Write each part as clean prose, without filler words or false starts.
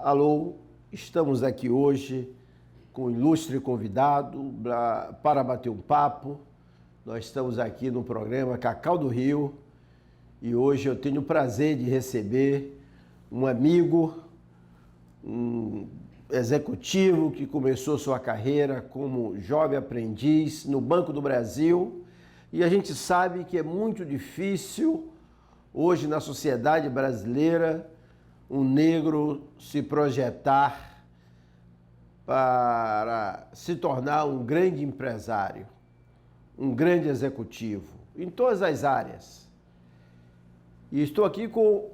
Alô, estamos aqui hoje com um ilustre convidado para bater um papo. Nós estamos aqui no programa Cacau do Rio e hoje eu tenho o prazer de receber um amigo, um executivo que começou sua carreira como jovem aprendiz no Banco do Brasil, e a gente sabe que é muito difícil hoje na sociedade brasileira um negro se projetar para se tornar um grande empresário, um grande executivo, em todas as áreas. E estou aqui com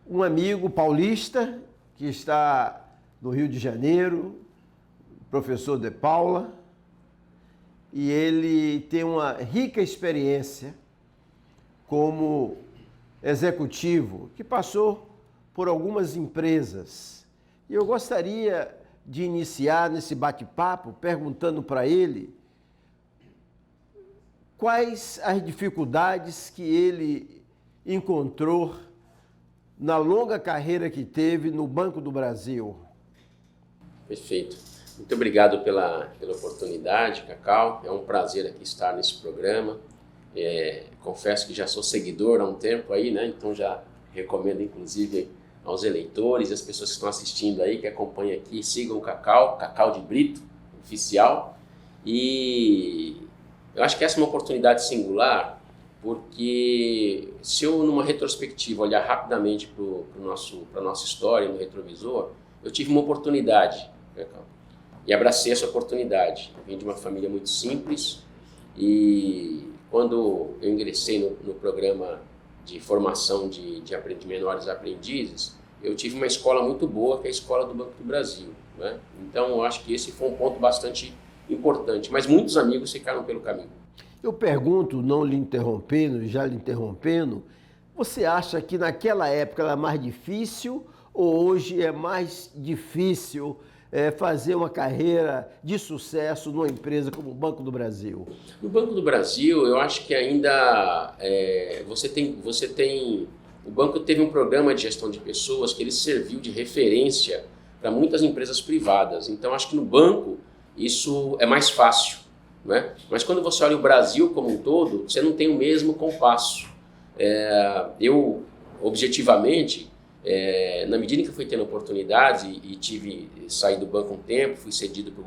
um amigo paulista que está no Rio de Janeiro, o professor De Paula, e ele tem uma rica experiência como executivo que passou por algumas empresas. E eu gostaria de iniciar nesse bate-papo perguntando para ele quais as dificuldades que ele encontrou na longa carreira que teve no Banco do Brasil. Perfeito. Muito obrigado pela oportunidade, Cacau. É um prazer aqui estar nesse programa. Confesso que já sou seguidor há um tempo aí, né? Então já recomendo, inclusive, aos eleitores, as pessoas que estão assistindo aí, que acompanham aqui, sigam o Cacau de Brito, oficial. E eu acho que essa é uma oportunidade singular, porque se eu, numa retrospectiva, olhar rapidamente para a nossa história no retrovisor, eu tive uma oportunidade, Cacau, e abracei essa oportunidade. Eu vim de uma família muito simples e quando eu ingressei no programa de formação de menores aprendizes, eu tive uma escola muito boa, que é a Escola do Banco do Brasil, né? Então, eu acho que esse foi um ponto bastante importante, mas muitos amigos ficaram pelo caminho. Eu pergunto, não lhe interrompendo, já lhe interrompendo, você acha que naquela época era mais difícil ou hoje é mais difícil fazer uma carreira de sucesso numa empresa como o Banco do Brasil? No Banco do Brasil, eu acho que ainda você tem... O banco teve um programa de gestão de pessoas que ele serviu de referência para muitas empresas privadas. Então, acho que no banco isso é mais fácil, né? Mas quando você olha o Brasil como um todo, você não tem o mesmo compasso. Eu, objetivamente, na medida que eu fui tendo oportunidades e saí do banco um tempo, fui cedido para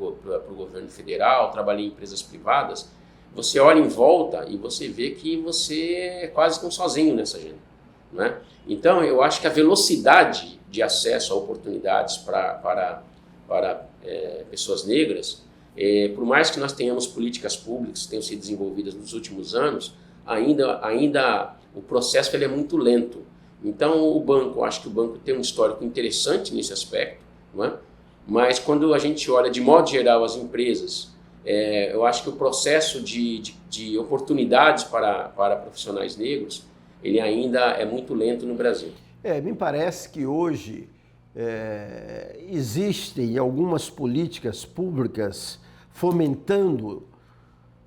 o governo federal, trabalhei em empresas privadas, você olha em volta e você vê que você é quase que um sozinho nessa agenda, né? Então, eu acho que a velocidade de acesso a oportunidades para pessoas negras, por mais que nós tenhamos políticas públicas que tenham sido desenvolvidas nos últimos anos, ainda o processo ele é muito lento. Então, acho que o banco tem um histórico interessante nesse aspecto, não é? Mas quando a gente olha de modo geral as empresas, eu acho que o processo de oportunidades para profissionais negros, ele ainda é muito lento no Brasil. Me parece que hoje existem algumas políticas públicas fomentando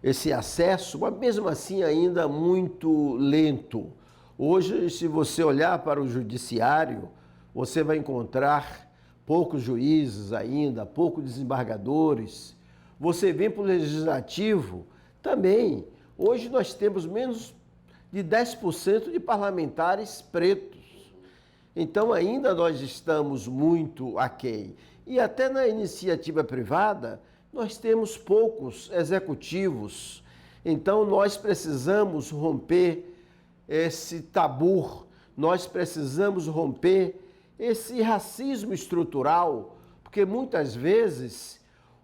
esse acesso, mas mesmo assim ainda muito lento. Hoje, se você olhar para o judiciário, você vai encontrar poucos juízes ainda, poucos desembargadores. Você vem para o legislativo também. Hoje nós temos menos de 10% de parlamentares pretos. Então ainda nós estamos muito aquém. E até na iniciativa privada, nós temos poucos executivos. Então nós precisamos romper esse tabu, nós precisamos romper esse racismo estrutural, porque muitas vezes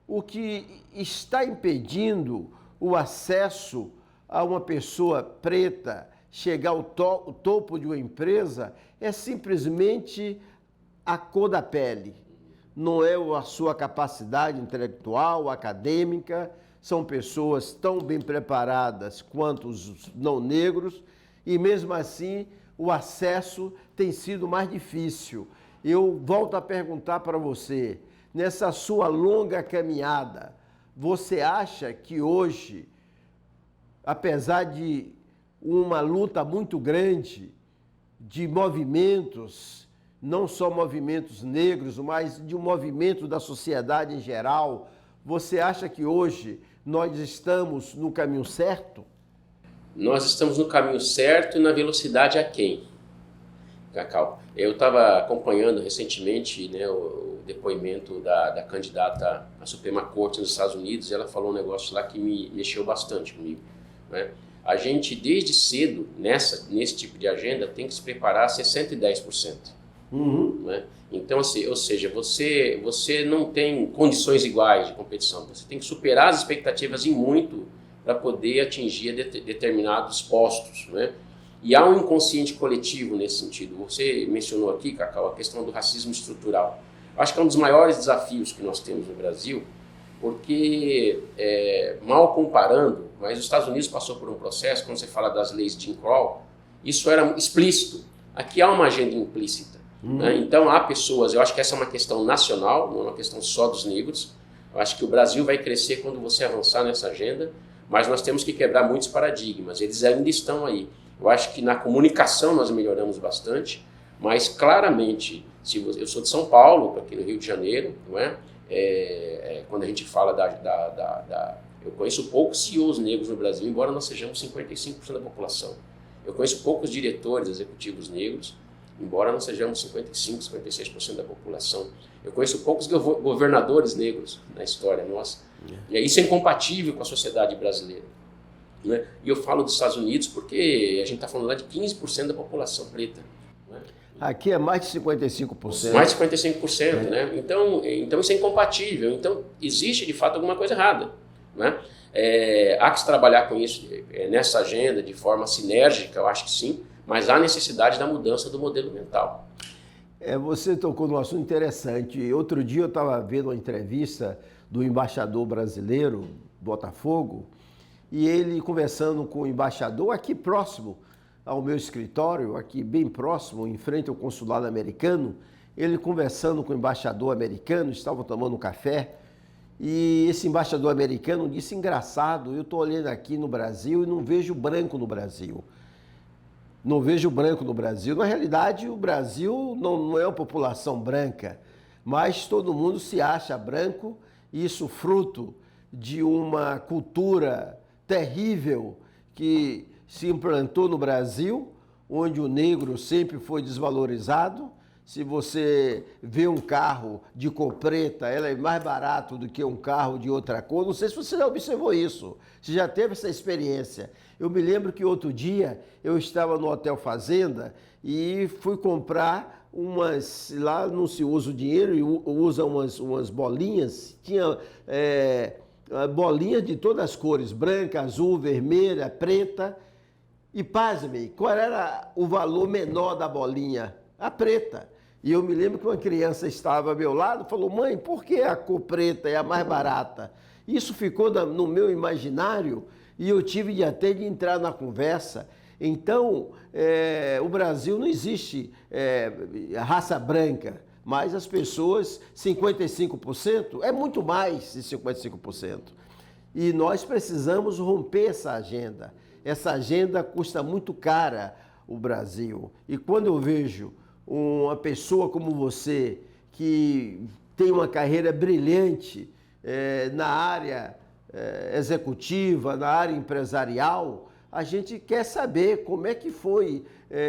o que está impedindo o acesso a uma pessoa preta chegar ao topo de uma empresa é simplesmente a cor da pele. Não é a sua capacidade intelectual, acadêmica, são pessoas tão bem preparadas quanto os não negros, e mesmo assim o acesso tem sido mais difícil. Eu volto a perguntar para você, nessa sua longa caminhada, você acha que hoje, apesar de uma luta muito grande de movimentos, não só movimentos negros, mas de um movimento da sociedade em geral. Você acha que hoje nós estamos no caminho certo? Nós estamos no caminho certo e na velocidade aquém, Cacau. Eu estava acompanhando recentemente, né, o depoimento da candidata à Suprema Corte nos Estados Unidos, e ela falou um negócio lá que me mexeu bastante comigo, né? A gente, desde cedo, nesse tipo de agenda, tem que se preparar a ser 110%. Né? Então, assim, ou seja, você não tem condições iguais de competição, você tem que superar as expectativas em muito para poder atingir determinados postos, né? E há um inconsciente coletivo nesse sentido. Você mencionou aqui, Cacau, a questão do racismo estrutural. Acho que é um dos maiores desafios que nós temos no Brasil, porque, mal comparando, mas os Estados Unidos passou por um processo, quando você fala das leis de Jim Crow, isso era explícito. Aqui há uma agenda implícita. Né? Então há pessoas, eu acho que essa é uma questão nacional, não é uma questão só dos negros. Eu acho que o Brasil vai crescer quando você avançar nessa agenda, mas nós temos que quebrar muitos paradigmas, eles ainda estão aí. Eu acho que na comunicação nós melhoramos bastante, mas claramente, eu sou de São Paulo, aqui no Rio de Janeiro, não é? Quando a gente fala eu conheço poucos CEOs negros no Brasil, embora nós sejamos 55% da população. Eu conheço poucos diretores executivos negros, embora nós sejamos 55%, 56% da população. Eu conheço poucos governadores negros na história nossa. E isso é incompatível com a sociedade brasileira. Né? E eu falo dos Estados Unidos porque a gente está falando lá de 15% da população preta. Né? Aqui é mais de 55%. Mais de 55%, né? Então isso é incompatível. Então existe de fato alguma coisa errada. Né? Há que se trabalhar com isso nessa agenda de forma sinérgica, eu acho que sim, mas há necessidade da mudança do modelo mental. Você tocou num assunto interessante. Outro dia eu estava vendo uma entrevista do embaixador brasileiro, Botafogo, e ele conversando com o embaixador aqui próximo ao meu escritório, aqui bem próximo, em frente ao consulado americano, ele conversando com o embaixador americano, estavam tomando um café, e esse embaixador americano disse: engraçado, eu estou olhando aqui no Brasil e não vejo branco no Brasil. Não vejo branco no Brasil. Na realidade, o Brasil não é uma população branca, mas todo mundo se acha branco, isso fruto de uma cultura terrível que se implantou no Brasil, onde o negro sempre foi desvalorizado. Se você vê um carro de cor preta, ela é mais barato do que um carro de outra cor. Não sei se você já observou isso, se já teve essa experiência. Eu me lembro que outro dia eu estava no Hotel Fazenda e fui comprar lá não se usa o dinheiro, e usa umas bolinhas, tinha bolinha de todas as cores, branca, azul, vermelha, preta. E pasme, qual era o valor menor da bolinha? A preta. E eu me lembro que uma criança estava ao meu lado e falou: mãe, por que a cor preta é a mais barata? Isso ficou no meu imaginário e eu tive até de entrar na conversa. Então, o Brasil não existe raça branca, mas as pessoas, 55%, é muito mais de 55%. E nós precisamos romper essa agenda. Essa agenda custa muito cara o Brasil. E quando eu vejo uma pessoa como você, que tem uma carreira brilhante na área executiva, na área empresarial, a gente quer saber como é que foi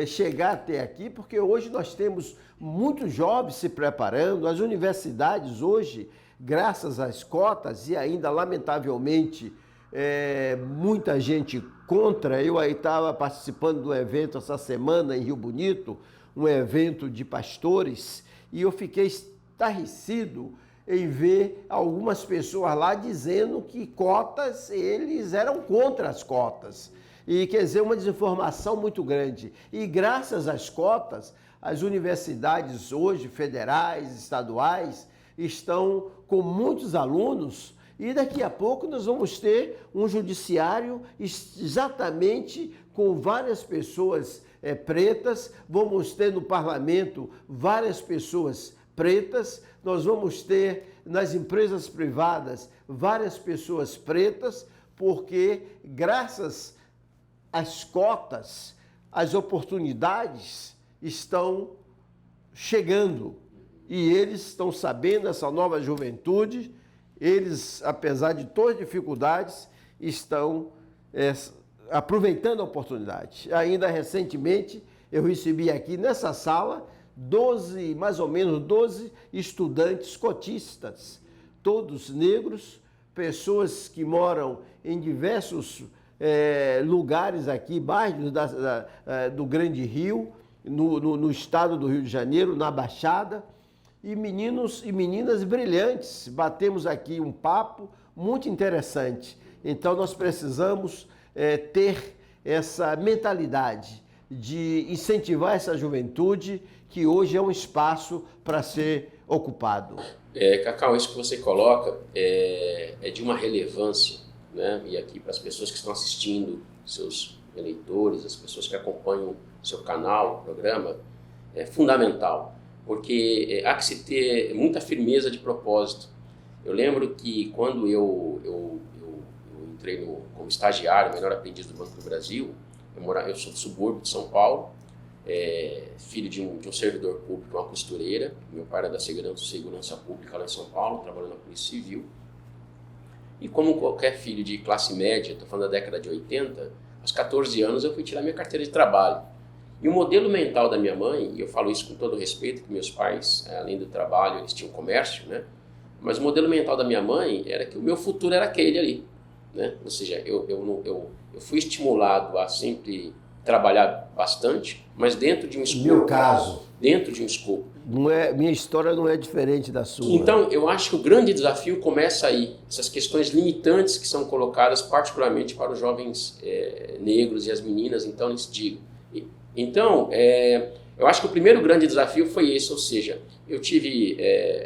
chegar até aqui, porque hoje nós temos muitos jovens se preparando, as universidades hoje, graças às cotas e ainda, lamentavelmente, muita gente contra. Eu aí estava participando de um evento essa semana em Rio Bonito, um evento de pastores, e eu fiquei estarrecido em ver algumas pessoas lá dizendo que cotas, eles eram contra as cotas. E quer dizer, uma desinformação muito grande. E graças às cotas, as universidades hoje, federais, estaduais, estão com muitos alunos, e daqui a pouco nós vamos ter um judiciário exatamente com várias pessoas pretas, vamos ter no parlamento várias pessoas pretas, nós vamos ter nas empresas privadas várias pessoas pretas, porque graças às cotas, as oportunidades estão chegando e eles estão sabendo, essa nova juventude, eles, apesar de todas as dificuldades, estão aproveitando a oportunidade. Ainda recentemente, eu recebi aqui nessa sala mais ou menos 12 estudantes cotistas, todos negros, pessoas que moram em diversos lugares aqui, bairros do Grande Rio, no estado do Rio de Janeiro, na Baixada, e meninos e meninas brilhantes. Batemos aqui um papo muito interessante. Então nós precisamos ter essa mentalidade de incentivar essa juventude, que hoje é um espaço para ser ocupado. Cacau, isso que você coloca é de uma relevância, né? E aqui para as pessoas que estão assistindo, seus eleitores, as pessoas que acompanham o seu canal, o programa, é fundamental, porque há que se ter muita firmeza de propósito. Eu lembro que quando eu entrei como estagiário, menor aprendiz do Banco do Brasil, eu sou do subúrbio de São Paulo, filho de um servidor público, uma costureira. Meu pai era da segurança pública lá em São Paulo, trabalhando na Polícia Civil. E como qualquer filho de classe média, estou falando da década de 80, aos 14 anos eu fui tirar minha carteira de trabalho. E o modelo mental da minha mãe, e eu falo isso com todo respeito, que meus pais, além do trabalho, eles tinham comércio, né? Mas o modelo mental da minha mãe era que o meu futuro era aquele ali, né? Ou seja, eu fui estimulado a sempre trabalhar bastante, mas dentro de um escopo. No meu caso. Dentro de um escopo. Minha história não é diferente da sua. Então, eu acho que o grande desafio começa aí. Essas questões limitantes que são colocadas particularmente para os jovens negros e as meninas, então, nesse digo. Então, eu acho que o primeiro grande desafio foi esse, ou seja, eu tive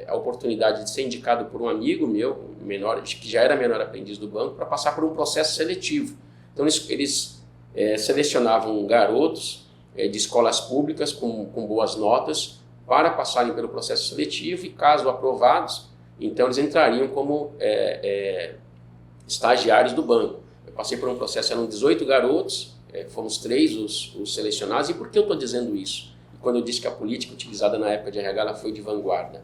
a oportunidade de ser indicado por um amigo meu, que já era menor aprendiz do banco, para passar por um processo seletivo. Então, eles selecionavam garotos de escolas públicas com boas notas para passarem pelo processo seletivo e, caso aprovados, então eles entrariam como estagiários do banco. Eu passei por um processo, eram 18 garotos, fomos 3 os selecionados. E por que eu estou dizendo isso? Quando eu disse que a política utilizada na época de RH ela foi de vanguarda.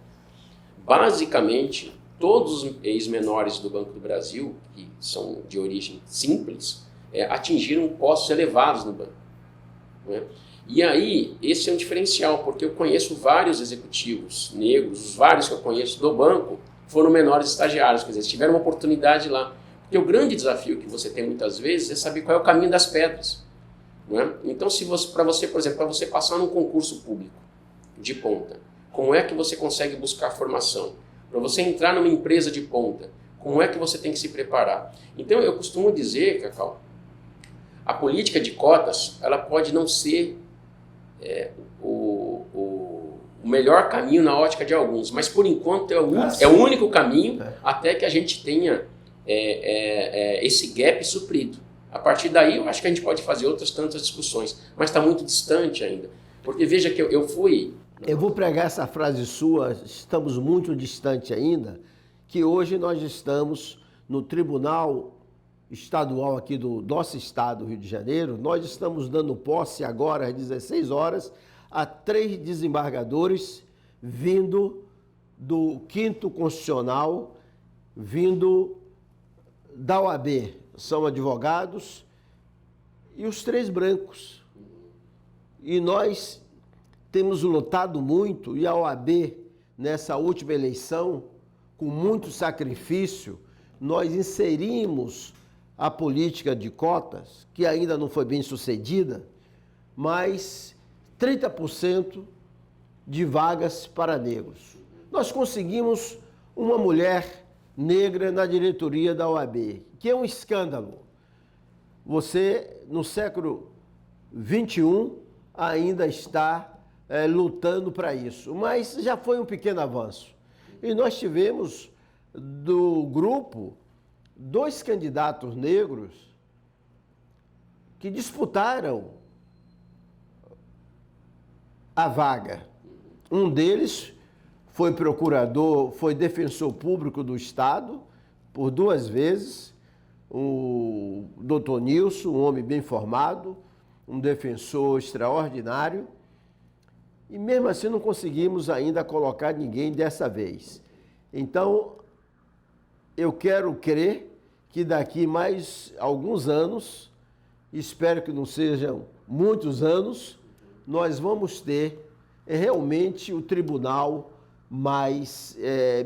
Basicamente, todos os ex-menores do Banco do Brasil, que são de origem simples, atingiram postos elevados no banco, né? E aí, esse é um diferencial, porque eu conheço vários executivos negros, os vários que eu conheço do banco foram menores estagiários, quer dizer, tiveram uma oportunidade lá. Porque o grande desafio que você tem muitas vezes é saber qual é o caminho das pedras, não é? Então, para você, por exemplo, para você passar num concurso público de ponta, como é que você consegue buscar formação? Para você entrar numa empresa de ponta, como é que você tem que se preparar? Então, eu costumo dizer, Cacau, a política de cotas, ela pode não ser o melhor caminho na ótica de alguns, mas por enquanto é o único caminho até que a gente tenha esse gap suprido. A partir daí eu acho que a gente pode fazer outras tantas discussões, mas está muito distante ainda. Porque veja que eu fui... Eu vou pregar essa frase sua, estamos muito distante ainda, que hoje nós estamos no Tribunal Estadual aqui do nosso estado, Rio de Janeiro. Nós estamos dando posse agora às 16 horas a 3 desembargadores vindo do 5º Constitucional, vindo da OAB. São advogados e os 3 brancos. E nós temos lutado muito, e a OAB, nessa última eleição, com muito sacrifício, nós inserimos a política de cotas, que ainda não foi bem sucedida, mas 30% de vagas para negros. Nós conseguimos uma mulher negra na diretoria da OAB, que é um escândalo. Você, no século XXI, ainda está lutando para isso, mas já foi um pequeno avanço. E nós tivemos do grupo 2 candidatos negros que disputaram a vaga. Um deles foi procurador, foi defensor público do Estado por 2 vezes, o doutor Nilson, um homem bem formado, um defensor extraordinário. e mesmo assim não conseguimos ainda colocar ninguém dessa vez. Então, eu quero crer que daqui mais alguns anos, espero que não sejam muitos anos, nós vamos ter realmente o tribunal mais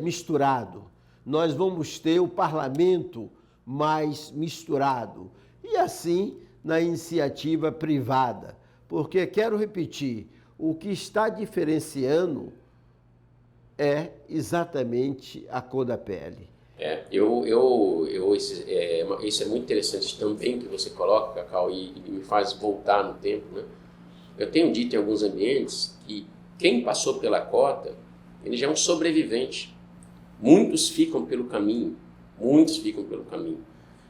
misturado. Nós vamos ter o parlamento mais misturado. E assim na iniciativa privada. Porque, quero repetir, o que está diferenciando é exatamente a cor da pele. Isso é muito interessante também que você coloca, Cacau, e me faz voltar no tempo, né? Eu tenho dito em alguns ambientes que quem passou pela cota, ele já é um sobrevivente. Muitos ficam pelo caminho,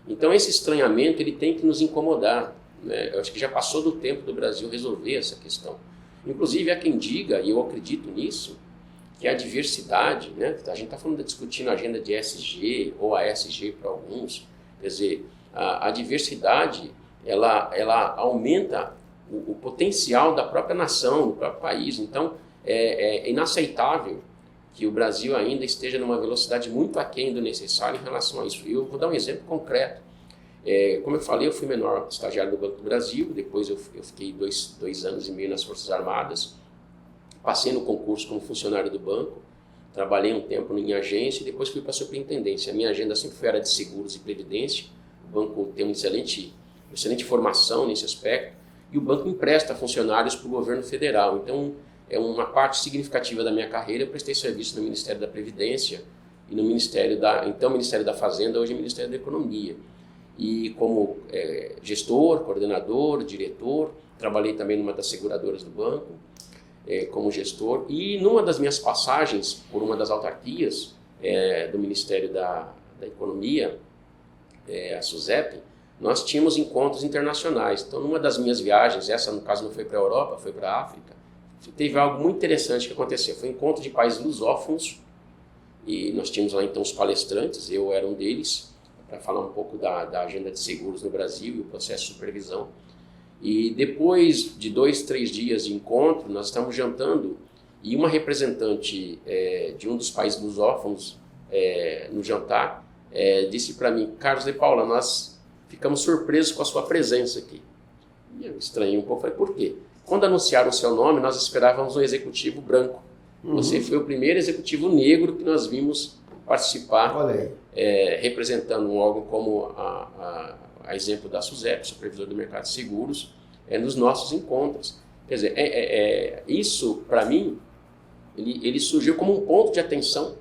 Então esse estranhamento ele tem que nos incomodar, né? Eu acho que já passou do tempo do Brasil resolver essa questão. Inclusive há quem diga, e eu acredito nisso, que a diversidade, né? A gente está discutindo a agenda de ESG ou a ESG para alguns, quer dizer, a diversidade ela aumenta o potencial da própria nação, do próprio país. Então é inaceitável que o Brasil ainda esteja numa velocidade muito aquém do necessário em relação a isso. E eu vou dar um exemplo concreto. Como eu falei, eu fui menor estagiário do Banco do Brasil, depois eu fiquei dois anos e meio nas Forças Armadas, passei no concurso como funcionário do banco, trabalhei um tempo em agência e depois fui para a superintendência. A minha agenda sempre foi área de seguros e previdência, o banco tem uma excelente formação nesse aspecto, e o banco empresta funcionários para o governo federal. Então, é uma parte significativa da minha carreira. Eu prestei serviço no Ministério da Previdência e no Ministério da Fazenda, hoje Ministério da Economia. E como gestor, coordenador, diretor, trabalhei também numa das seguradoras do banco, como gestor. E numa das minhas passagens por uma das autarquias do Ministério da Economia, a SUSEP, nós tínhamos encontros internacionais. Então, numa das minhas viagens, essa no caso não foi para a Europa, foi para a África, teve algo muito interessante que aconteceu. Foi um encontro de países lusófonos e nós tínhamos lá então os palestrantes, eu era um deles, para falar um pouco da agenda de seguros no Brasil e o processo de supervisão. E depois de 2-3 dias de encontro, nós estávamos jantando e uma representante de um dos países lusófonos no jantar disse para mim: Carlos de Paula, nós ficamos surpresos com a sua presença aqui. E eu estranhei um pouco, falei: por quê? Quando anunciaram o seu nome, nós esperávamos um executivo branco. Você foi o primeiro executivo negro que nós vimos participar, representando um órgão como a exemplo da SUSEP, Supervisor do Mercado de Seguros, nos nossos encontros. Quer dizer, isso, para mim, ele surgiu como um ponto de atenção,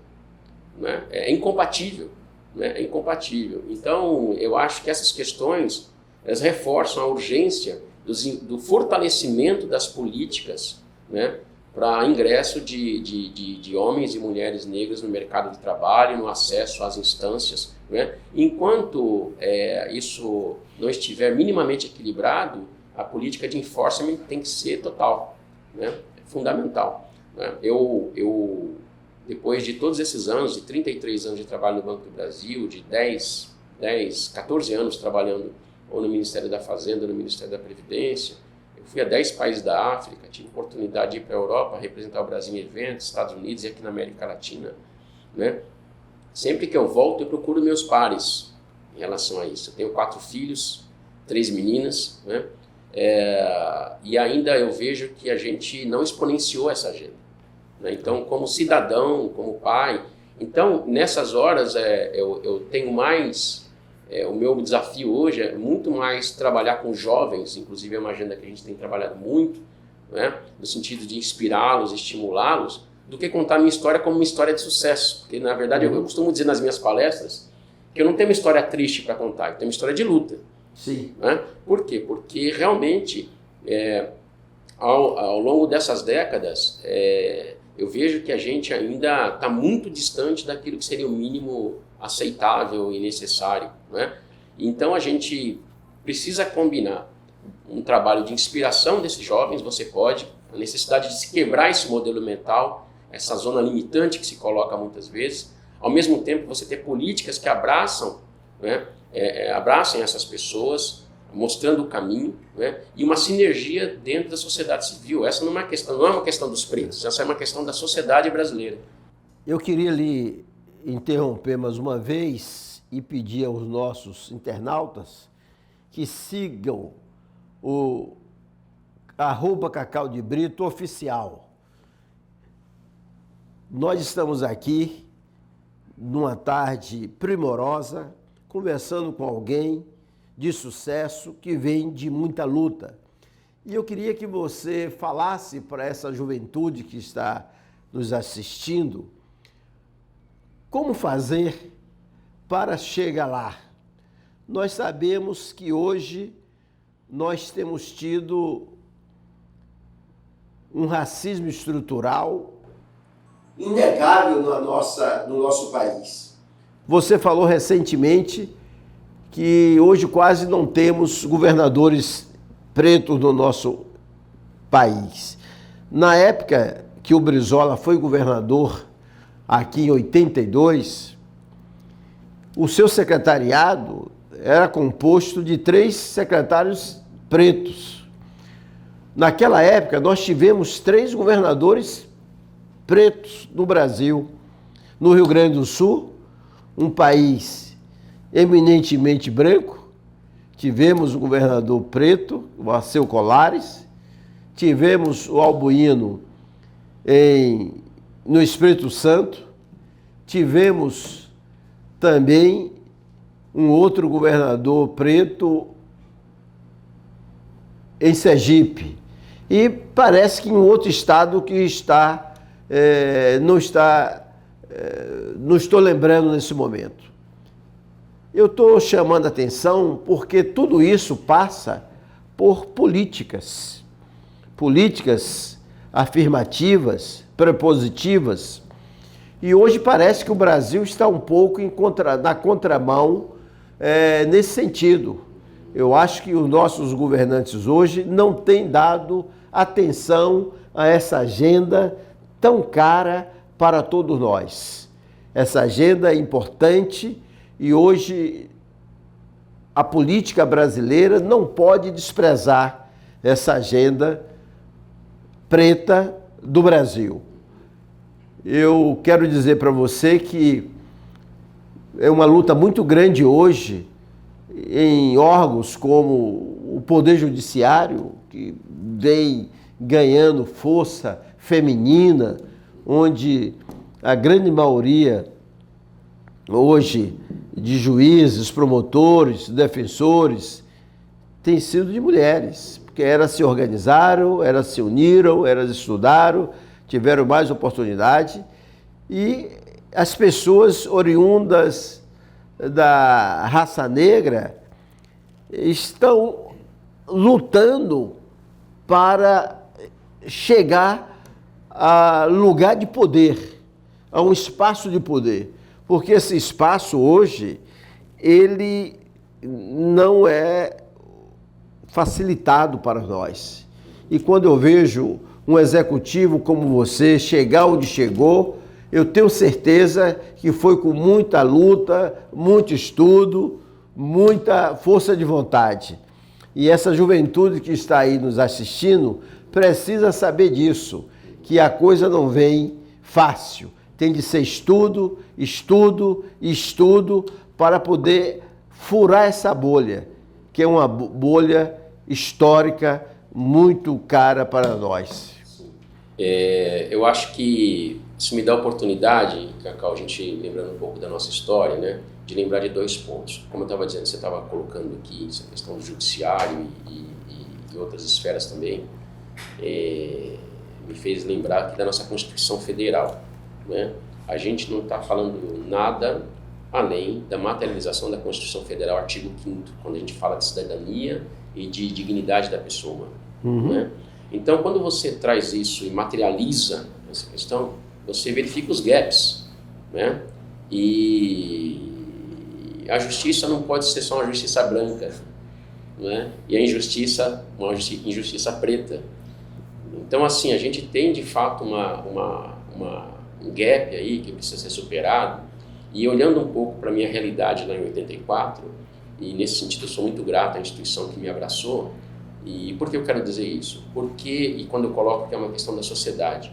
né? É incompatível. Né? É incompatível. Então, eu acho que essas questões elas reforçam a urgência do fortalecimento das políticas, né, para ingresso de homens e mulheres negras no mercado de trabalho, no acesso às instâncias. Né? Enquanto isso não estiver minimamente equilibrado, a política de enforcement tem que ser total, né? É fundamental. Né? Eu, depois de todos esses anos, de 33 anos de trabalho no Banco do Brasil, de 14 anos trabalhando ou no Ministério da Fazenda, ou no Ministério da Previdência, eu fui a 10 países da África, tive oportunidade de ir para a Europa, representar o Brasil em eventos, Estados Unidos e aqui na América Latina. Né? Sempre que eu volto, eu procuro meus pares em relação a isso. Eu tenho 4 filhos, 3 meninas, né? E ainda eu vejo que a gente não exponenciou essa agenda. Né? Então, como cidadão, como pai, então nessas horas eu tenho mais... o meu desafio hoje é muito mais trabalhar com jovens, inclusive é uma agenda que a gente tem trabalhado muito, né, no sentido de inspirá-los, estimulá-los, do que contar a minha história como uma história de sucesso. Porque, na verdade, eu costumo dizer nas minhas palestras que eu não tenho uma história triste para contar, eu tenho uma história de luta. Sim. Né? Por quê? Porque, realmente, ao longo dessas décadas, eu vejo que a gente ainda está muito distante daquilo que seria o mínimo aceitável e necessário, né? Então a gente precisa combinar um trabalho de inspiração desses jovens, a necessidade de se quebrar esse modelo mental, essa zona limitante que se coloca muitas vezes, ao mesmo tempo você ter políticas que abraçam, né, abracem essas pessoas, mostrando o caminho, né? E uma sinergia dentro da sociedade civil. Essa não é uma questão dos pretos, essa é uma questão da sociedade brasileira. Eu queria lhe interromper mais uma vez e pedir aos nossos internautas que sigam o @Cacau de Brito oficial. Nós estamos aqui numa tarde primorosa, conversando com alguém de sucesso que vem de muita luta. E eu queria que você falasse para essa juventude que está nos assistindo como fazer para chegar lá. Nós sabemos que hoje nós temos tido um racismo estrutural inegável no nosso país. Você falou recentemente que hoje quase não temos governadores pretos no nosso país. Na época que o Brizola foi governador, aqui em 82, o seu secretariado era composto de 3 secretários pretos. Naquela época, nós tivemos 3 governadores pretos no Brasil. No Rio Grande do Sul, um país eminentemente branco, tivemos o governador preto, o Alceu Colares, tivemos o Albuíno no Espírito Santo, tivemos também um outro governador preto em Sergipe. E parece que em outro estado que não estou lembrando nesse momento. Eu estou chamando a atenção porque tudo isso passa por políticas afirmativas, prepositivas. E hoje parece que o Brasil está um pouco na contramão nesse sentido. Eu acho que os nossos governantes hoje não têm dado atenção a essa agenda tão cara para todos nós. Essa agenda é importante e hoje a política brasileira não pode desprezar essa agenda preta do Brasil. Eu quero dizer para você que é uma luta muito grande hoje em órgãos como o Poder Judiciário, que vem ganhando força feminina, onde a grande maioria hoje de juízes, promotores, defensores, tem sido de mulheres, porque elas se organizaram, elas se uniram, elas estudaram, tiveram mais oportunidade e as pessoas oriundas da raça negra estão lutando para chegar a lugar de poder, a um espaço de poder, porque esse espaço hoje, ele não é facilitado para nós. E quando eu vejo um executivo como você chegar onde chegou, eu tenho certeza que foi com muita luta, muito estudo, muita força de vontade. E essa juventude que está aí nos assistindo precisa saber disso, que a coisa não vem fácil. Tem de ser estudo, estudo e estudo para poder furar essa bolha, que é uma bolha histórica muito cara para nós. Eu acho que isso me dá a oportunidade, Cacau, a gente lembrando um pouco da nossa história, né, de lembrar de 2 pontos. Como eu estava dizendo, você estava colocando aqui essa questão do judiciário e outras esferas também, me fez lembrar aqui da nossa Constituição Federal, né? A gente não está falando nada além da materialização da Constituição Federal, artigo 5º, quando a gente fala de cidadania e de dignidade da pessoa humana, né? Então, quando você traz isso e materializa essa questão, você verifica os gaps, né? E a justiça não pode ser só uma justiça branca, né? E a injustiça, uma injustiça preta. Então, assim, a gente tem, de fato, um gap aí que precisa ser superado. E olhando um pouco para a minha realidade lá em 84, e nesse sentido eu sou muito grato à instituição que me abraçou. E por que eu quero dizer isso? Porque, e quando eu coloco que é uma questão da sociedade,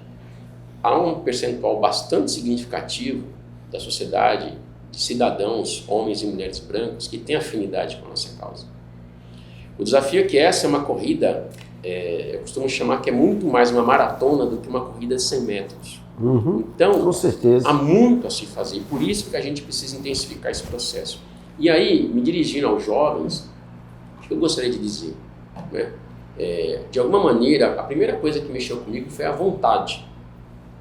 há um percentual bastante significativo da sociedade, de cidadãos, homens e mulheres brancos, que têm afinidade com a nossa causa. O desafio é que essa é uma corrida, eu costumo chamar que é muito mais uma maratona do que uma corrida de 100 metros. Então, com certeza, há muito a se fazer, e por isso que a gente precisa intensificar esse processo. E aí, me dirigindo aos jovens, o que eu gostaria de dizer? Né? De alguma maneira, a primeira coisa que mexeu comigo foi a vontade.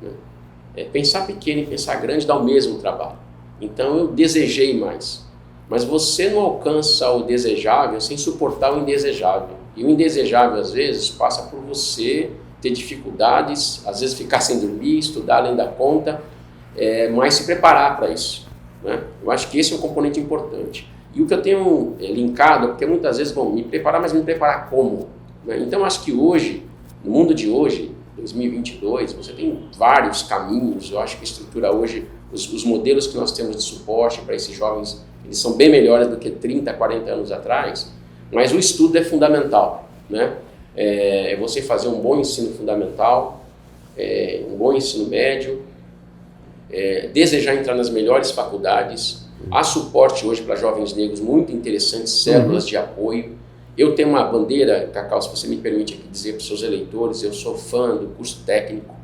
Né? Pensar pequeno e pensar grande dá o mesmo trabalho. Então eu desejei mais. Mas você não alcança o desejável sem suportar o indesejável. E o indesejável, às vezes, passa por você ter dificuldades, às vezes ficar sem dormir, estudar além da conta, mas se preparar para isso. Né? Eu acho que esse é um componente importante. E o que eu tenho linkado, porque muitas vezes vão me preparar, mas me preparar como? Né? Então, acho que hoje, no mundo de hoje, 2022, você tem vários caminhos. Eu acho que a estrutura hoje, os modelos que nós temos de suporte para esses jovens, eles são bem melhores do que 30, 40 anos atrás, mas o estudo é fundamental. Né? Você fazer um bom ensino fundamental, um bom ensino médio, desejar entrar nas melhores faculdades. Há suporte hoje para jovens negros muito interessantes, células de apoio. Eu tenho uma bandeira, Cacau, se você me permite aqui dizer para os seus eleitores, eu sou fã do curso técnico.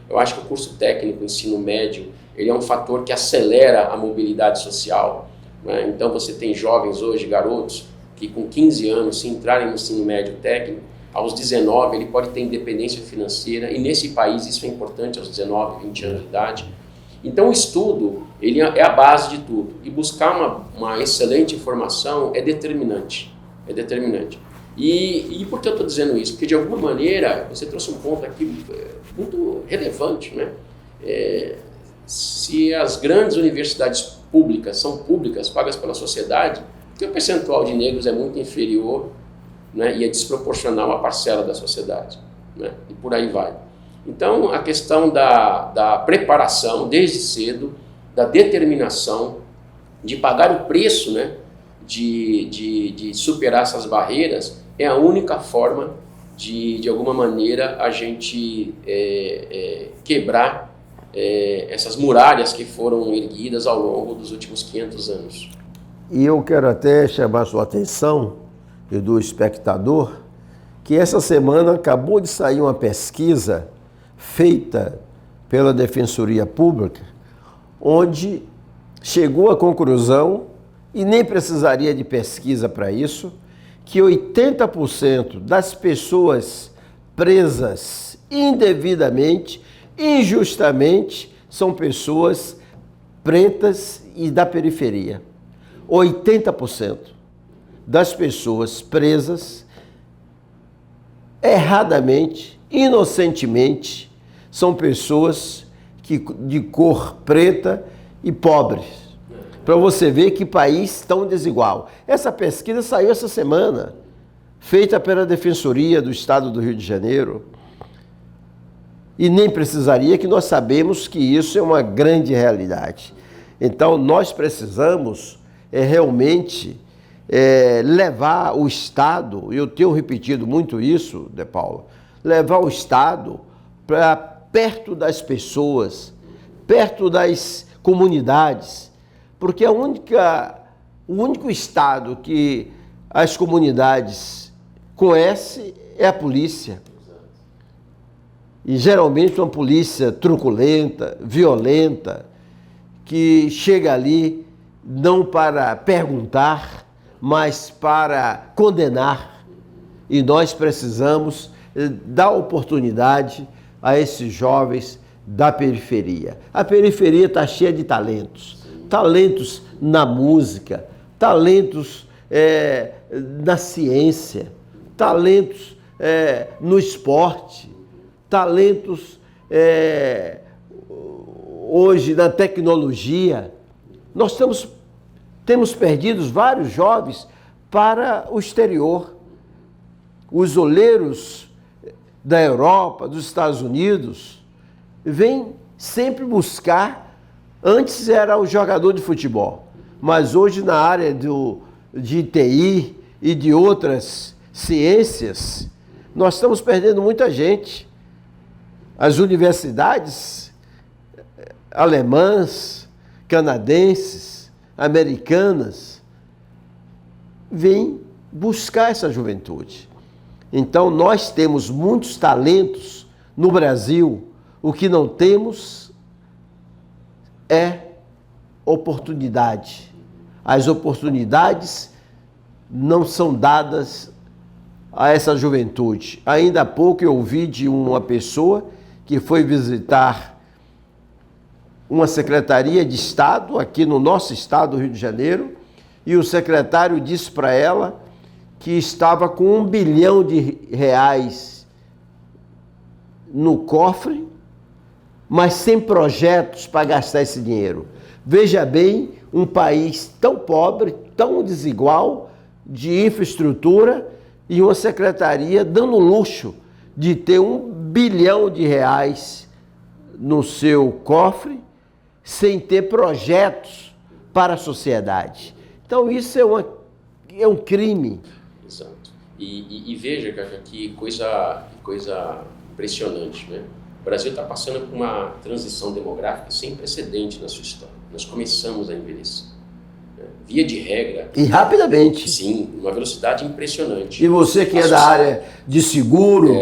Eu acho que o curso técnico, o ensino médio, ele é um fator que acelera a mobilidade social. Né? Então você tem jovens hoje, garotos, que com 15 anos, se entrarem no ensino médio técnico, aos 19 ele pode ter independência financeira, e nesse país isso é importante, aos 19, 20 anos de idade. Então o estudo, ele é a base de tudo, e buscar uma excelente informação é determinante. E por que eu estou dizendo isso? Porque de alguma maneira, você trouxe um ponto aqui muito relevante, né? Se as grandes universidades públicas são públicas, pagas pela sociedade, porque o percentual de negros é muito inferior, né? E é desproporcional à parcela da sociedade, né? E por aí vai. Então, a questão da preparação desde cedo, da determinação, de pagar o preço, né, de superar essas barreiras, é a única forma de alguma maneira, a gente quebrar essas muralhas que foram erguidas ao longo dos últimos 500 anos. E eu quero até chamar a sua atenção, e do espectador, que essa semana acabou de sair uma pesquisa feita pela Defensoria Pública, onde chegou à conclusão, e nem precisaria de pesquisa para isso, que 80% das pessoas presas indevidamente, injustamente, são pessoas pretas e da periferia. 80% das pessoas presas erradamente, inocentemente, são pessoas de cor preta e pobres. Para você ver que país tão desigual. Essa pesquisa saiu essa semana, feita pela Defensoria do Estado do Rio de Janeiro. E nem precisaria, que nós sabemos que isso é uma grande realidade. Então, nós precisamos realmente levar o Estado, eu tenho repetido muito isso, De Paula, levar o Estado para perto das pessoas, perto das comunidades, porque o único Estado que as comunidades conhecem é a polícia. E geralmente uma polícia truculenta, violenta, que chega ali não para perguntar, mas para condenar. E nós precisamos dar oportunidade a esses jovens da periferia. A periferia está cheia de talentos. Talentos na música, talentos na ciência, talentos no esporte, talentos hoje na tecnologia. Nós temos perdido vários jovens para o exterior. Os olheiros da Europa, dos Estados Unidos, vêm sempre buscar. Antes era o jogador de futebol, mas hoje na área de TI e de outras ciências, nós estamos perdendo muita gente. As universidades alemãs, canadenses, americanas, vêm buscar essa juventude. Então, nós temos muitos talentos no Brasil. O que não temos é oportunidade. As oportunidades não são dadas a essa juventude. Ainda há pouco eu ouvi de uma pessoa que foi visitar uma secretaria de Estado, aqui no nosso estado, do Rio de Janeiro, e o secretário disse para ela que estava com R$1 bilhão no cofre, mas sem projetos para gastar esse dinheiro. Veja bem, um país tão pobre, tão desigual, de infraestrutura, e uma secretaria dando luxo de ter R$1 bilhão no seu cofre, sem ter projetos para a sociedade. Então isso é um crime. Exato. E veja, Cacá, que coisa impressionante, né? O Brasil está passando por uma transição demográfica sem precedente na sua história. Nós começamos a envelhecer. Via de regra. E rapidamente. Sim, uma velocidade impressionante. E você que é da área de seguro,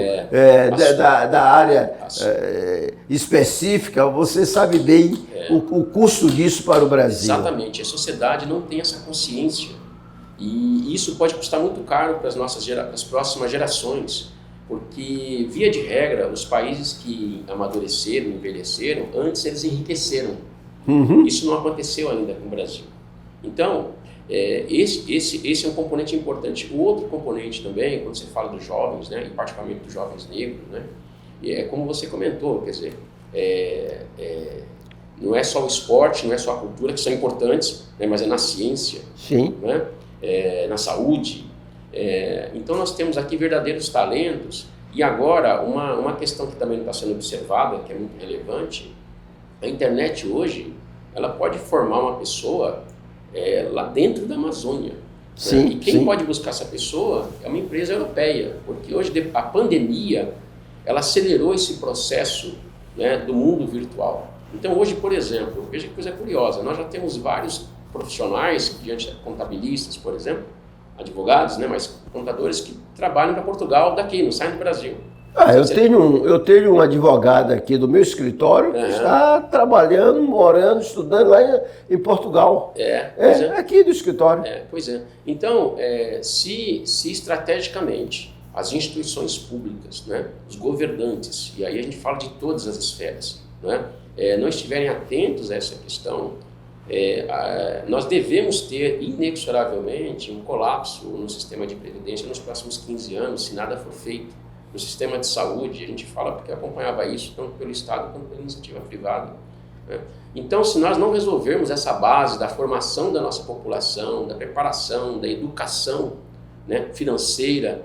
da área específica, você sabe bem o custo disso para o Brasil. Exatamente. A sociedade não tem essa consciência. E isso pode custar muito caro para as próximas gerações. Porque, via de regra, os países que amadureceram, envelheceram, antes eles enriqueceram. Uhum. Isso não aconteceu ainda com o Brasil. Então, esse é um componente importante. O outro componente também, quando você fala dos jovens, né, e particularmente dos jovens negros, né, é como você comentou, quer dizer, não é só o esporte, não é só a cultura, que são importantes, né, mas é na ciência, sim, né, na saúde. Então, nós temos aqui verdadeiros talentos. E agora, uma questão que também não está sendo observada, que é muito relevante, a internet hoje, ela pode formar uma pessoa lá dentro da Amazônia. Sim, né? E quem sim. pode buscar essa pessoa é uma empresa europeia, porque hoje a pandemia ela acelerou esse processo, né, do mundo virtual. Então hoje, por exemplo, veja que coisa curiosa, nós já temos vários profissionais, contabilistas, por exemplo, advogados, né, mas contadores que trabalham para Portugal daqui, não saem do Brasil. Eu tenho um advogado aqui do meu escritório que está trabalhando, morando, estudando lá em Portugal. Aqui do escritório. Pois é. Então, se estrategicamente as instituições públicas, né, os governantes, e aí a gente fala de todas as esferas, né, não estiverem atentos a essa questão, nós devemos ter inexoravelmente um colapso no sistema de previdência nos próximos 15 anos, se nada for feito. No sistema de saúde, a gente fala porque acompanhava isso tanto pelo Estado quanto pela iniciativa privada. Né? Então, se nós não resolvermos essa base da formação da nossa população, da preparação, da educação, né, financeira,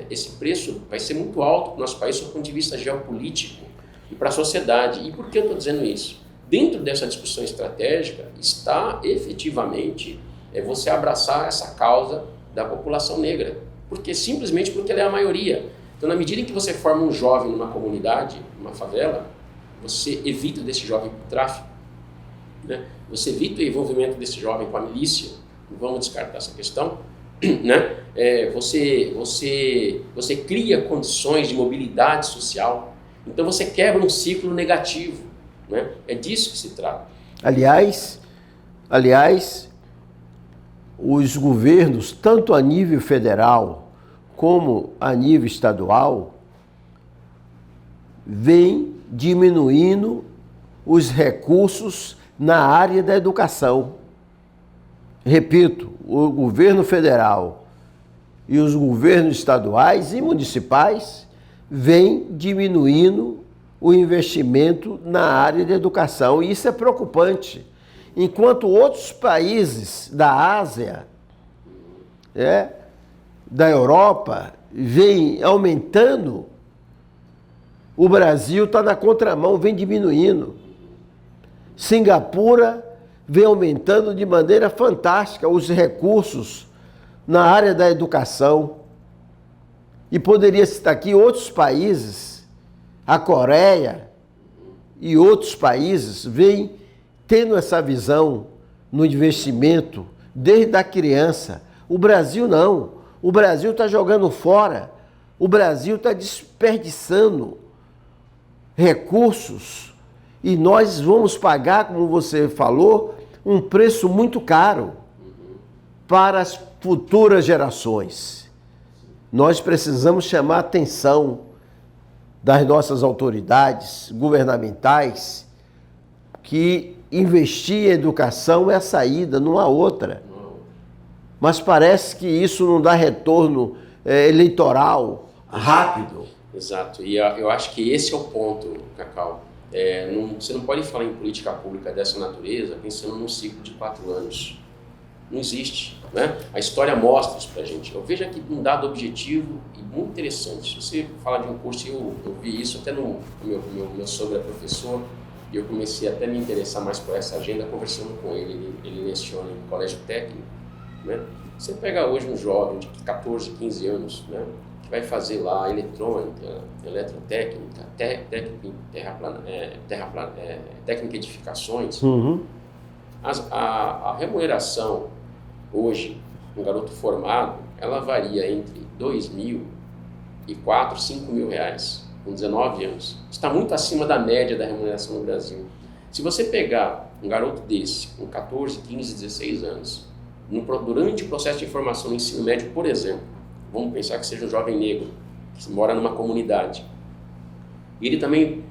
esse preço vai ser muito alto para o nosso país, do ponto de vista geopolítico e para a sociedade. E por que eu estou dizendo isso? Dentro dessa discussão estratégica está efetivamente você abraçar essa causa da população negra. Simplesmente porque ela é a maioria. Então, na medida em que você forma um jovem numa comunidade, numa favela, você evita desse jovem para o tráfico, né? Você evita o envolvimento desse jovem com a milícia, não vamos descartar essa questão, né? Você cria condições de mobilidade social, então você quebra um ciclo negativo, né? É disso que se trata. Aliás, os governos, tanto a nível federal como a nível estadual, vêm diminuindo os recursos na área da educação. Repito, o governo federal e os governos estaduais e municipais vêm diminuindo o investimento na área da educação. E isso é preocupante. Enquanto outros países da Ásia, da Europa, vêm aumentando, o Brasil está na contramão, vem diminuindo. Singapura vem aumentando de maneira fantástica os recursos na área da educação. E poderia citar aqui outros países, a Coreia e outros países, vêm tendo essa visão no investimento desde a criança. O Brasil não. O Brasil está jogando fora. O Brasil está desperdiçando recursos e nós vamos pagar, como você falou, um preço muito caro para as futuras gerações. Nós precisamos chamar a atenção das nossas autoridades governamentais que investir em educação é a saída, não há outra. Mas parece que isso não dá retorno eleitoral rápido. Exato, e eu acho que esse é o ponto, Cacau. Você não pode falar em política pública dessa natureza pensando num ciclo de 4 anos. Não existe, né? A história mostra isso pra gente. Eu vejo aqui um dado objetivo e muito interessante. Você fala de um curso, eu vi isso até no meu sogro é professor, e eu comecei até a me interessar mais por essa agenda conversando com ele. Ele leciona em colégio técnico, né? Você pega hoje um jovem de 14, 15 anos, né, que vai fazer lá eletrônica, eletrotécnica, técnica de edificações. A remuneração hoje, um garoto formado, ela varia entre 2.000 e 4, 5 mil reais, com 19 anos. Está muito acima da média da remuneração no Brasil. Se você pegar um garoto desse, com 14, 15, 16 anos, durante o processo de formação no ensino médio, por exemplo, vamos pensar que seja um jovem negro, que mora numa comunidade, e ele também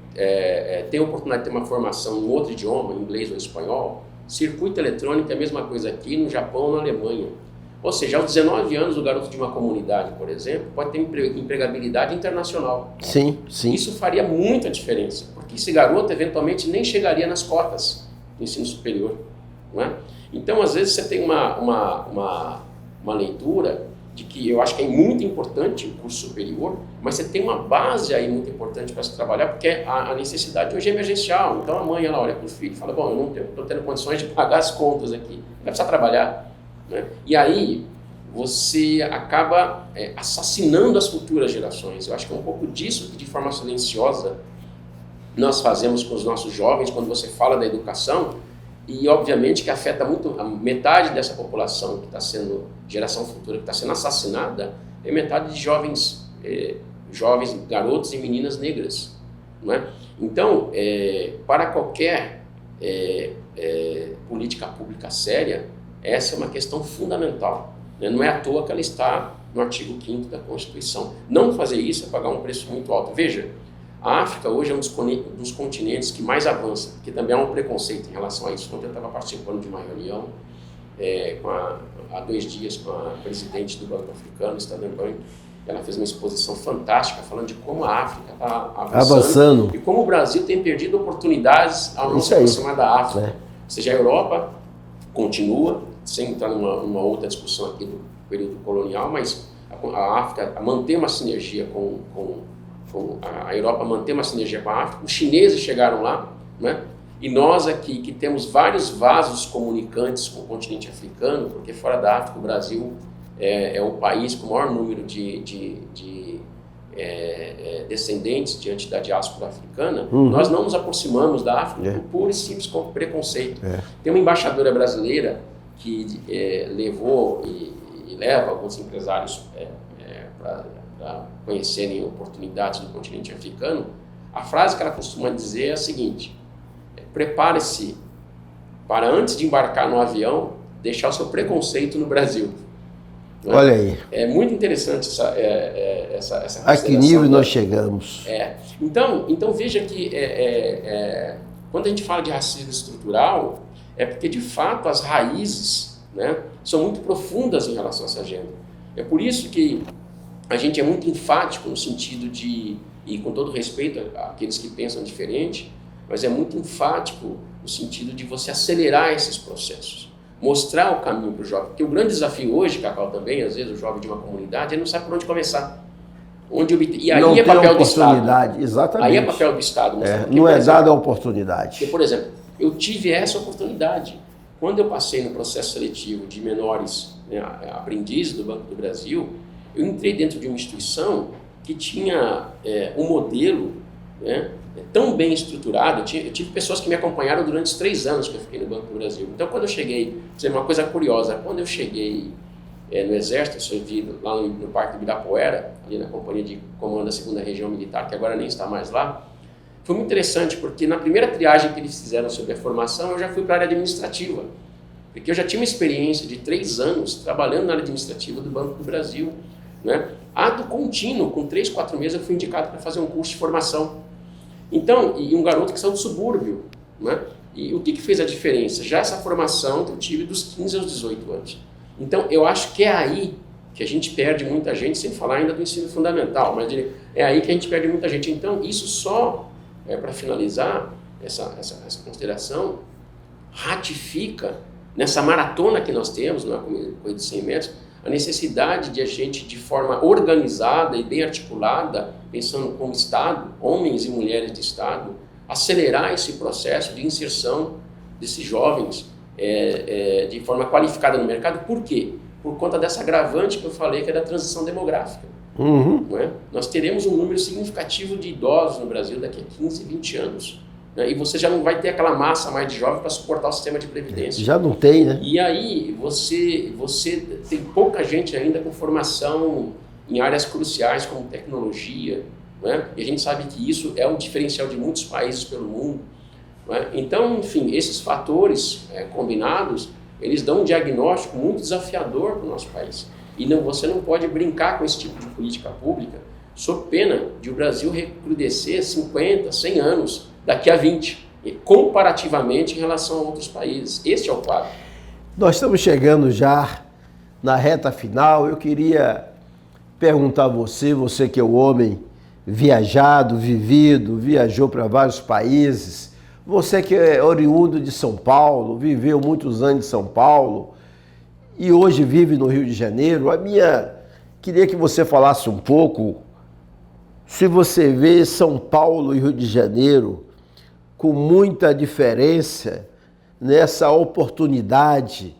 tem a oportunidade de ter uma formação em outro idioma, inglês ou espanhol. Circuito eletrônico é a mesma coisa aqui no Japão ou na Alemanha. Ou seja, aos 19 anos, o garoto de uma comunidade, por exemplo, pode ter empregabilidade internacional. Sim, sim. Isso faria muita diferença, porque esse garoto eventualmente nem chegaria nas cotas do ensino superior, não é? Então, às vezes, você tem uma leitura de que eu acho que é muito importante o curso superior, mas você tem uma base aí muito importante para se trabalhar, porque a necessidade hoje é emergencial. Então, a mãe, ela olha para o filho e fala, bom, eu não estou tendo condições de pagar as contas aqui, vai precisar trabalhar, né? E aí, você acaba assassinando as futuras gerações. Eu acho que é um pouco disso que, de forma silenciosa, nós fazemos com os nossos jovens quando você fala da educação, e obviamente que afeta muito, a metade dessa população que está sendo, geração futura que está sendo assassinada, é metade de jovens, garotos e meninas negras, não é? Então, para qualquer política pública séria, essa é uma questão fundamental, né? Não é à toa que ela está no artigo 5º da Constituição. Não fazer isso é pagar um preço muito alto. Veja, a África hoje é um dos continentes que mais avança, porque também há um preconceito em relação a isso. Ontem eu estava participando de uma reunião há 2 dias com a presidente do Banco Africano, Standard Bank. Ela fez uma exposição fantástica falando de como a África está avançando e como o Brasil tem perdido oportunidades ao não se aproximar da África. Ou seja, a Europa continua, sem entrar numa outra discussão aqui do período colonial, mas a África mantém uma sinergia a Europa mantém uma sinergia com a África. Os chineses chegaram lá, né? E nós aqui, que temos vários vasos comunicantes com o continente africano, porque fora da África o Brasil é o país com o maior número de descendentes diante da diáspora africana. Nós não nos aproximamos da África por puro e simples preconceito. Tem uma embaixadora brasileira que levou e leva alguns empresários para conhecerem oportunidades do continente africano. A frase que ela costuma dizer é a seguinte: prepare-se para, antes de embarcar no avião, deixar o seu preconceito no Brasil. Olha aí. É muito interessante essa a que nível nós chegamos. Então veja que quando a gente fala de racismo estrutural, é porque de fato as raízes, né, são muito profundas em relação a essa agenda. É por isso que a gente é muito enfático no sentido de, e com todo respeito àqueles que pensam diferente, mas é muito enfático no sentido de você acelerar esses processos, mostrar o caminho para o jovem. Porque o grande desafio hoje, Cacau, também, às vezes o jovem de uma comunidade, ele não sabe por onde começar. E aí não é papel do Estado. Exatamente. Aí é papel do Estado. Não é dada a oportunidade. Porque, por exemplo, eu tive essa oportunidade. Quando eu passei no processo seletivo de menores, né, aprendizes do Banco do Brasil, eu entrei dentro de uma instituição que tinha um modelo, né, tão bem estruturado. Eu tive pessoas que me acompanharam durante os 3 anos que eu fiquei no Banco do Brasil. Então, quando eu cheguei, uma coisa curiosa, quando eu cheguei no Exército, eu servi lá no Parque do Ibirapuera, ali na Companhia de Comando da 2ª Região Militar, que agora nem está mais lá. Foi muito interessante, porque na primeira triagem que eles fizeram sobre a formação, eu já fui para a área administrativa, porque eu já tinha uma experiência de 3 anos trabalhando na área administrativa do Banco do Brasil, né? Ato contínuo, com 3, 4 meses, eu fui indicado para fazer um curso de formação. Então, e um garoto que saiu do subúrbio, né? E o que fez a diferença? Já essa formação que eu tive dos 15 aos 18 anos. Então, eu acho que é aí que a gente perde muita gente, sem falar ainda do ensino fundamental, mas é aí que a gente perde muita gente. Então, isso só, para finalizar essa consideração, ratifica nessa maratona que nós temos, na corrida de 100 metros, a necessidade de a gente, de forma organizada e bem articulada, pensando como Estado, homens e mulheres de Estado, acelerar esse processo de inserção desses jovens de forma qualificada no mercado. Por quê? Por conta dessa agravante que eu falei, que é da transição demográfica. Uhum. Não é? Nós teremos um número significativo de idosos no Brasil daqui a 15, 20 anos. Né? E você já não vai ter aquela massa mais de jovens para suportar o sistema de previdência. Já não tem, né? E aí você tem pouca gente ainda com formação em áreas cruciais como tecnologia, né? E a gente sabe que isso é um diferencial de muitos países pelo mundo. Né? Então, enfim, esses fatores combinados, eles dão um diagnóstico muito desafiador para o nosso país. E você não pode brincar com esse tipo de política pública sob pena de o Brasil recrudescer 50, 100 anos daqui a 20, comparativamente em relação a outros países. Esse é o quadro. Nós estamos chegando já na reta final. Eu queria perguntar a você que é o homem viajado, vivido, viajou para vários países, você que é oriundo de São Paulo, viveu muitos anos em São Paulo e hoje vive no Rio de Janeiro, queria que você falasse um pouco se você vê São Paulo e Rio de Janeiro com muita diferença nessa oportunidade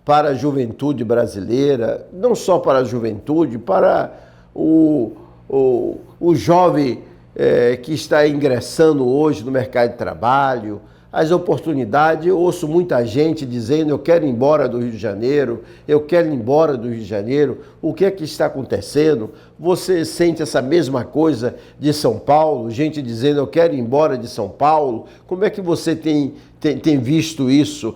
para a juventude brasileira, não só para a juventude, para o jovem que está ingressando hoje no mercado de trabalho, as oportunidades. Eu ouço muita gente dizendo: eu quero ir embora do Rio de Janeiro, eu quero ir embora do Rio de Janeiro. O que é que está acontecendo? Você sente essa mesma coisa de São Paulo? Gente dizendo: eu quero ir embora de São Paulo. Como é que você tem visto isso,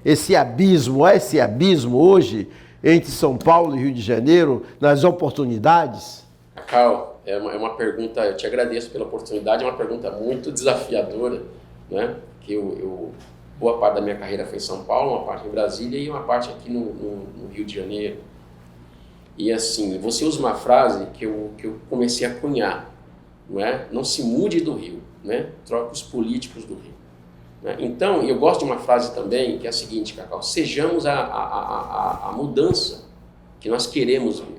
esse abismo? Há esse abismo hoje entre São Paulo e Rio de Janeiro nas oportunidades? Cacau, é uma pergunta, eu te agradeço pela oportunidade, é uma pergunta muito desafiadora, né? Que boa parte da minha carreira foi em São Paulo, uma parte em Brasília e uma parte aqui no Rio de Janeiro. E assim, você usa uma frase que eu comecei a cunhar, não é? Não se mude do Rio, né? Troque os políticos do Rio. Né? Então, eu gosto de uma frase também, que é a seguinte, Cacau: sejamos a mudança que nós queremos ver.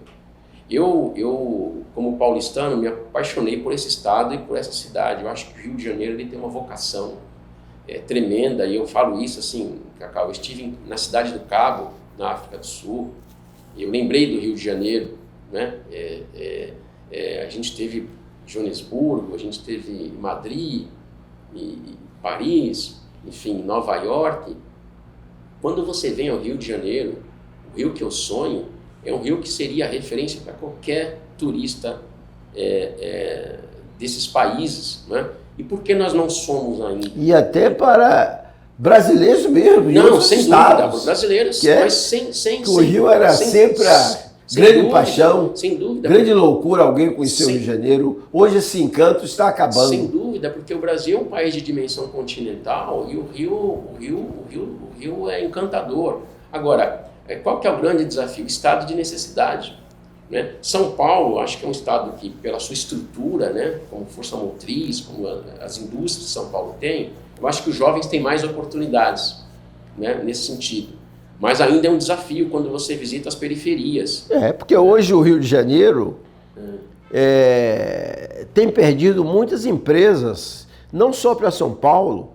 Eu, como paulistano, me apaixonei por esse estado e por essa cidade. Eu acho que o Rio de Janeiro ele tem uma vocação tremenda, e eu falo isso assim, Cacau, eu estive na cidade do Cabo, na África do Sul, eu lembrei do Rio de Janeiro, né? A gente teve Joanesburgo, a gente teve Madrid, e Paris, enfim, Nova York. Quando você vem ao Rio de Janeiro, o Rio que eu sonho, é um rio que seria referência para qualquer turista desses países, né? E por que nós não somos ainda? E até para brasileiros mesmo, não, sem dúvida, para brasileiros, mas sem o Rio era sempre a grande paixão, sem dúvida, grande loucura alguém conhecer o Rio de Janeiro. Hoje esse encanto está acabando. Sem dúvida, porque o Brasil é um país de dimensão continental e o Rio é encantador. Agora, qual que é o grande desafio? Estado de necessidade. Né? São Paulo, acho que é um estado que, pela sua estrutura, né, como força motriz, como as indústrias que São Paulo tem, eu acho que os jovens têm mais oportunidades, né, nesse sentido. Mas ainda é um desafio quando você visita as periferias. Porque hoje o Rio de Janeiro tem perdido muitas empresas, não só para São Paulo.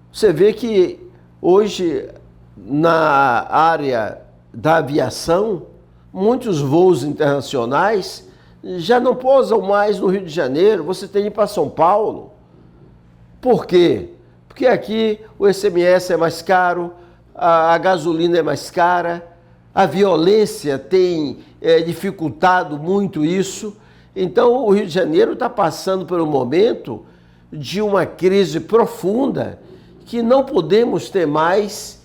Você vê que Hoje, na área da aviação, muitos voos internacionais já não pousam mais no Rio de Janeiro, você tem que ir para São Paulo. Por quê? Porque aqui o ICMS é mais caro, a gasolina é mais cara, a violência tem dificultado muito isso. Então o Rio de Janeiro está passando por um momento de uma crise profunda que não podemos ter mais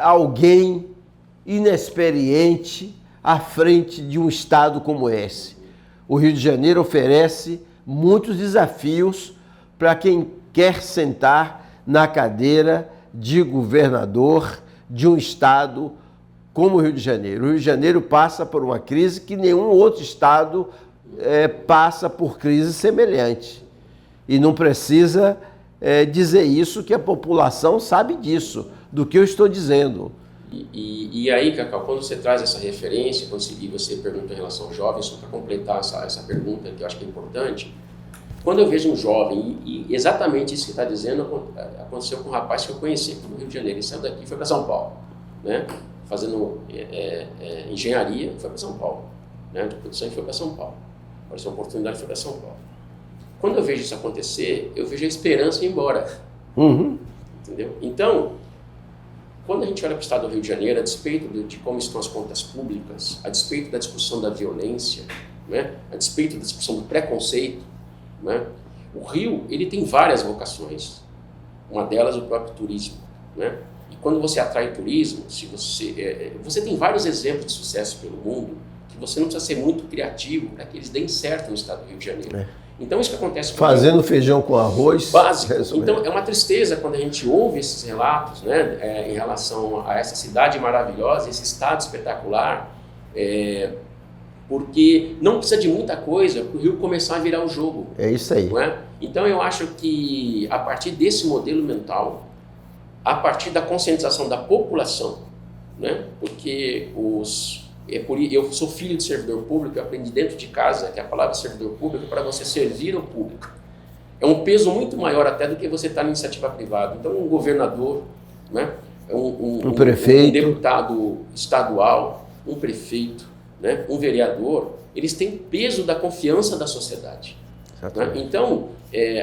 alguém inexperiente à frente de um estado como esse. O Rio de Janeiro oferece muitos desafios para quem quer sentar na cadeira de governador de um estado como o Rio de Janeiro. O Rio de Janeiro passa por uma crise que nenhum outro estado passa por crise semelhante. E não precisa dizer isso, que a população sabe disso, do que eu estou dizendo. E aí, Cacau, quando você traz essa referência, e você pergunta em relação aos jovens, só para completar essa pergunta que eu acho que é importante, quando eu vejo um jovem, e exatamente isso que está dizendo aconteceu com um rapaz que eu conheci aqui no Rio de Janeiro, ele saiu daqui e foi para São Paulo, né? Fazendo engenharia, foi para São Paulo, né? De produção, e foi para São Paulo, apareceu uma oportunidade e foi para São Paulo. Quando eu vejo isso acontecer, eu vejo a esperança ir embora, entendeu? Então, quando a gente olha para o estado do Rio de Janeiro, a despeito de como estão as contas públicas, a despeito da discussão da violência, né? A despeito da discussão do preconceito, né? O Rio, ele tem várias vocações, uma delas o próprio turismo, né? E quando você atrai turismo, se você tem vários exemplos de sucesso pelo mundo, que você não precisa ser muito criativo para que eles deem certo no estado do Rio de Janeiro. Então isso que acontece... Fazendo feijão com arroz... Básico. Então é uma tristeza quando a gente ouve esses relatos, né, em relação a essa cidade maravilhosa, esse estado espetacular, porque não precisa de muita coisa para o Rio começar a virar o jogo. É isso aí. Não é? Então eu acho que a partir desse modelo mental, a partir da conscientização da população, né, porque eu sou filho de servidor público, eu aprendi dentro de casa que a palavra servidor público é para você servir ao público. É um peso muito maior até do que você estar na iniciativa privada. Então, um governador, né, um prefeito, um deputado estadual, um prefeito, né, um vereador, eles têm peso da confiança da sociedade. Né? Então,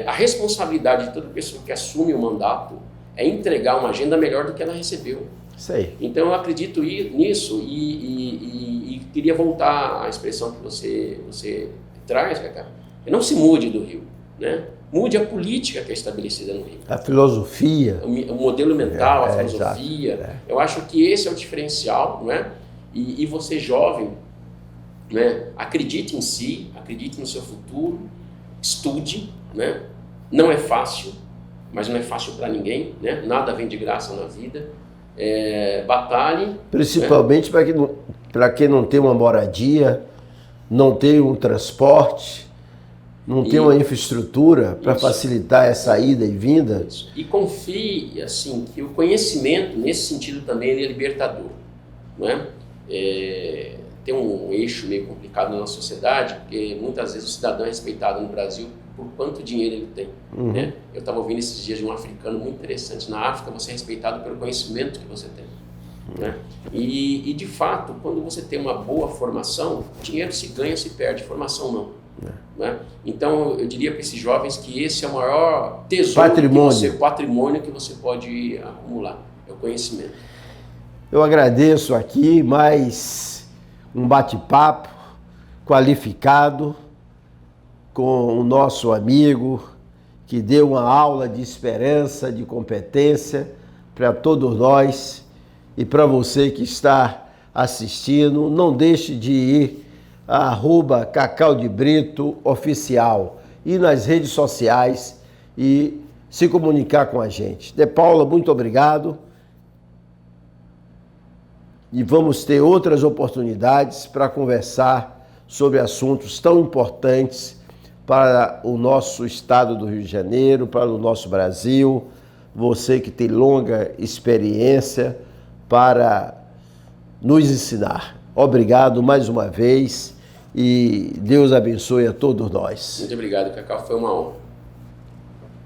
a responsabilidade de toda pessoa que assume o mandato é entregar uma agenda melhor do que ela recebeu. Isso aí. Então eu acredito nisso e queria voltar à expressão que você traz, Cacá. Não se mude do Rio, né? Mude a política que é estabelecida no Rio. A filosofia. O modelo mental, a filosofia. Eu acho que esse é o diferencial, não é? E você jovem, né? Acredite em si, acredite no seu futuro, estude, né? Não é fácil, mas não é fácil para ninguém, né? Nada vem de graça na vida. Batalhe. Principalmente para quem não tem uma moradia, não tem um transporte, não tem uma infraestrutura para facilitar essa ida e vinda. Isso. E confie assim, que o conhecimento, nesse sentido também, ele é libertador. Não é? Tem um eixo meio complicado na nossa sociedade, porque muitas vezes o cidadão é respeitado no Brasil por quanto dinheiro ele tem. Né? Eu estava ouvindo esses dias de um africano muito interessante. Na África, você é respeitado pelo conhecimento que você tem. Né? E, de fato, quando você tem uma boa formação, dinheiro se ganha, se perde, formação não. Né? Então, eu diria para esses jovens que esse é o maior tesouro, patrimônio que você pode acumular, é o conhecimento. Eu agradeço aqui mais um bate-papo qualificado com o nosso amigo, que deu uma aula de esperança, de competência para todos nós e para você que está assistindo. Não deixe de ir a @Cacau de Brito Oficial e nas redes sociais e se comunicar com a gente. De Paula, muito obrigado. E vamos ter outras oportunidades para conversar sobre assuntos tão importantes para o nosso estado do Rio de Janeiro, para o nosso Brasil, você que tem longa experiência para nos ensinar. Obrigado mais uma vez e Deus abençoe a todos nós. Muito obrigado, Cacau, foi uma honra.